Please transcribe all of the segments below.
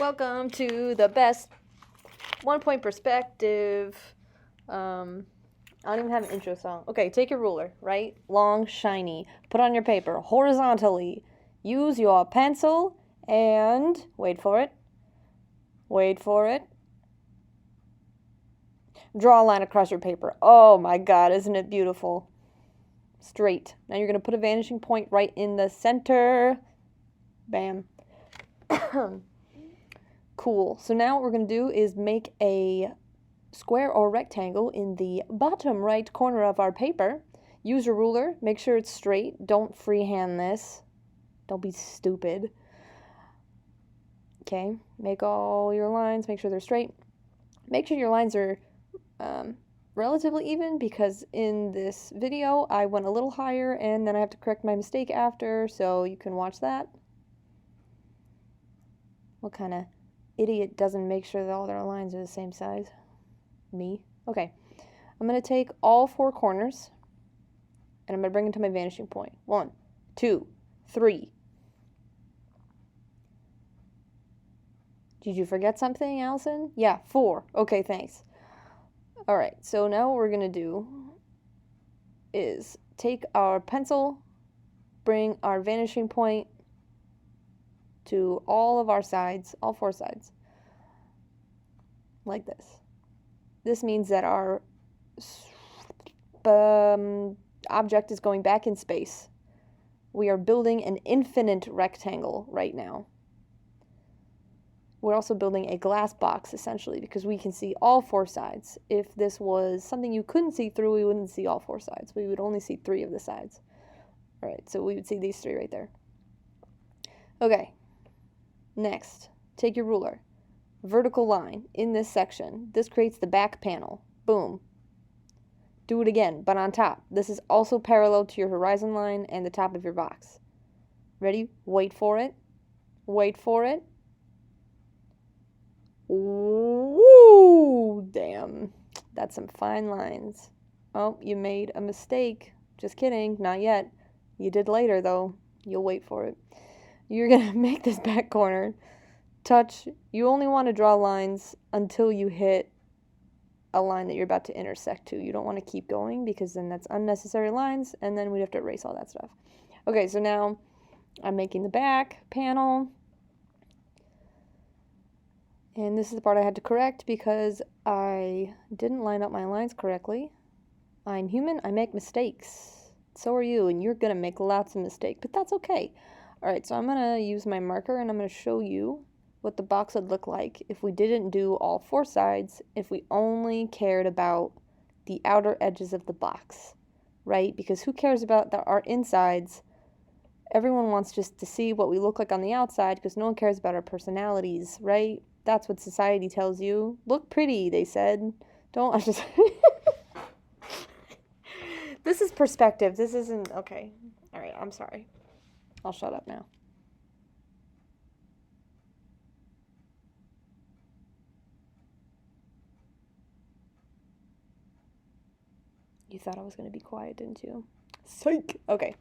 Welcome to the best 1-point perspective. I don't even have an intro song. Okay, take your ruler, right? Long, shiny. Put on your paper horizontally. Use your pencil and wait for it. Wait for it. Draw a line across your paper. Oh my God, isn't it beautiful? Straight. Now you're going to put a vanishing point right in the center. Bam. Cool. So now what we're going to do is make a square or rectangle in the bottom right corner of our paper. Use your ruler. Make sure it's straight. Don't freehand this. Don't be stupid. Okay. Make all your lines. Make sure they're straight. Make sure your lines are relatively even, because in this video I went a little higher and then I have to correct my mistake after, so you can watch that. What kind of idiot doesn't make sure that all their lines are the same size? Me. Okay. I'm going to take all four corners and I'm going to bring it to my vanishing point. 1, 2, 3. Did you forget something, Allison? Yeah, 4. Okay, thanks. All right, so now what we're going to do is take our pencil, bring our vanishing point to all of our sides, all 4 sides, like this. This means that our object is going back in space. We are building an infinite rectangle right now. We're also building a glass box, essentially, because we can see all 4 sides. If this was something you couldn't see through, we wouldn't see all 4 sides. We would only see 3 of the sides. All right, so we would see these 3 right there. Okay, next, take your ruler. Vertical line in this section. This creates the back panel. Boom. Do it again, but on top. This is also parallel to your horizon line and the top of your box. Ready? Wait for it. Wait for it. Woo! Damn. That's some fine lines. Oh, you made a mistake. Just kidding. Not yet. You did later, though. You'll wait for it. You're going to make this back corner touch. You only want to draw lines until you hit a line that you're about to intersect to. You don't want to keep going, because then that's unnecessary lines, and then we'd have to erase all that stuff. Okay, so now I'm making the back panel. And this is the part I had to correct because I didn't line up my lines correctly. I'm human, I make mistakes. So are you, and you're going to make lots of mistakes, but that's okay. Alright, so I'm going to use my marker and I'm going to show you what the box would look like if we didn't do all 4 sides, if we only cared about the outer edges of the box, right? Because who cares about our insides? Everyone wants just to see what we look like on the outside, because no one cares about our personalities, right? That's what society tells you. Look pretty, they said. Don't, I just... This is perspective. This isn't... Okay. All right, I'm sorry. I'll shut up now. You thought I was going to be quiet, didn't you? Psych! Okay.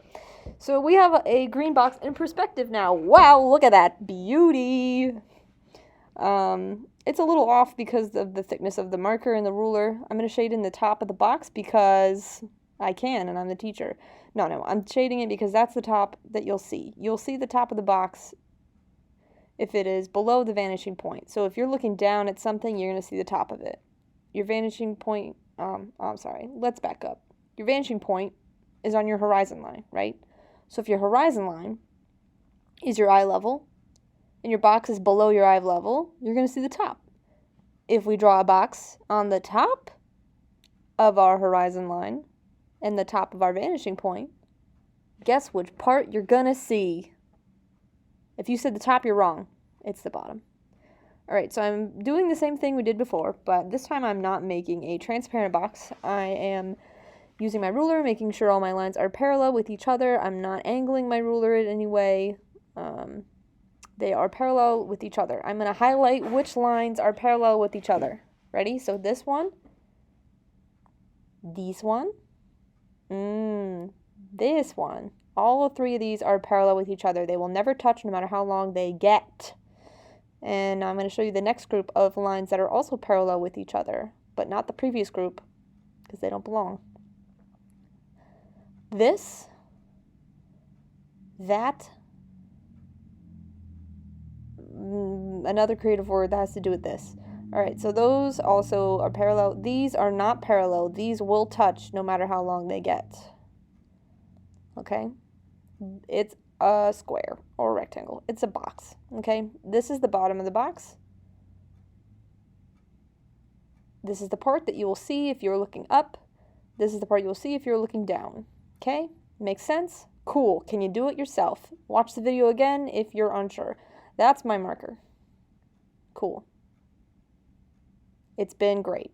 So we have a green box in perspective now. Wow, look at that beauty! It's a little off because of the thickness of the marker and the ruler. I'm going to shade in the top of the box because I can, and I'm the teacher. No, I'm shading it because that's the top that you'll see. You'll see the top of the box if it is below the vanishing point. So if you're looking down at something, you're going to see the top of it. Your vanishing point, I'm sorry, let's back up. Your vanishing point is on your horizon line, right? So if your horizon line is your eye level, and your box is below your eye level, you're going to see the top. If we draw a box on the top of our horizon line and the top of our vanishing point, guess which part you're going to see? If you said the top, you're wrong. It's the bottom. All right, so I'm doing the same thing we did before, but this time I'm not making a transparent box. I am using my ruler, making sure all my lines are parallel with each other. I'm not angling my ruler in any way. They are parallel with each other. I'm going to highlight which lines are parallel with each other. Ready? So this one, this one, this one. All 3 of these are parallel with each other. They will never touch no matter how long they get. And I'm going to show you the next group of lines that are also parallel with each other, but not the previous group, because they don't belong. This, that, another creative word that has to do with this. All right, so those also are parallel. These are not parallel. These will touch no matter how long they get. Okay? It's a square or a rectangle. It's a box. Okay? This is the bottom of the box. This is the part that you will see if you're looking up. This is the part you will see if you're looking down. Okay? Makes sense? Cool. Can you do it yourself? Watch the video again if you're unsure. That's my marker. Cool. It's been great.